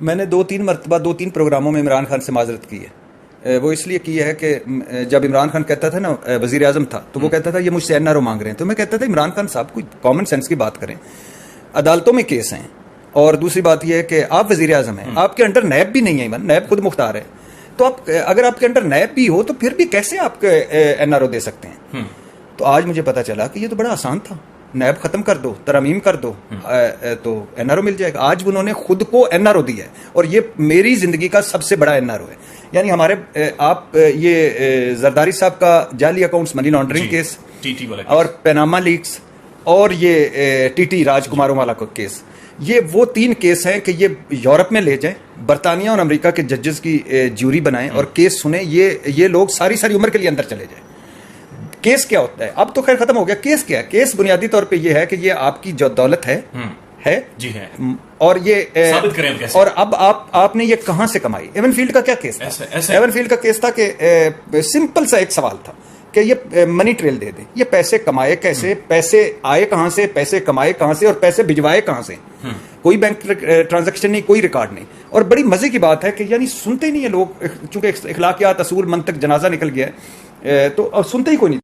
मैंने 2-3 मरतबा 2-3 प्रोग्रामों में इमरान खान से माजरत की है। वो इसलिए की है कि जब इमरान खान कहता था ना वजीर आजम था, तो वो कहता था ये मुझसे एनआरओ मांग रहे हैं, तो मैं कहता था इमरान खान साहब कोई कॉमन सेंस की बात करें, अदालतों में केस हैं, और दूसरी बात यह है कि आप वजीर आजम हैं, आपके अंडर नैब भी नहीं है, इवन नैब खुद मुख्तार है, तो आप अगर आपके अंडर नैब भी हो तो फिर भी कैसे आप एनआरओ दे सकते हैं। तो आज मुझे पता चला कि ये तो बड़ा आसान था, नैब खत्म कर दो, तरमीम कर दो, तो एनआरओ मिल जाएगा। आज उन्होंने खुद को एनआरओ दिया है, और ये मेरी जिंदगी का सबसे बड़ा एनआरओ है। यानी हमारे आप ये जरदारी साहब का जाली accounts money laundering case, TT वाला और पैनामा लीक्स, और ये टीटी राजकुमारों वाला केस, ये वो 3 केस हैं कि ये यूरोप में ले जाएं, बरतानिया और अमेरिका के जजेस की ज्यूरी बनाएं और केस सुने, ये लोग सारी सारी उम्र के लिए अंदर चले जाएं। केस क्या होता है, अब तो खैर खत्म हो गया। केस क्या है? केस बुनियादी तौर पे ये है कि ये आपकी जो दौलत है जी है, और ये साबित करें कैसे? और अब आपने ये कहां से कमाई। एवनफील्ड का क्या केस था? एवनफील्ड का केस था कि सिंपल सा एक सवाल था कि ये मनी ट्रेल दे दे, ये पैसे कमाए कैसे, पैसे आए कहां से, पैसे कमाए कहां से, और पैसे भिजवाए कहां से। कोई बैंक ट्रांजैक्शन नहीं, कोई रिकॉर्ड नहीं। और बड़ी मजे की बात है कि यानी सुनते ही नहीं है लोग, चूंकि इखलाकियात, असूल, मंतक, जनाजा निकल गया है, तो सुनते ही कोई नहीं।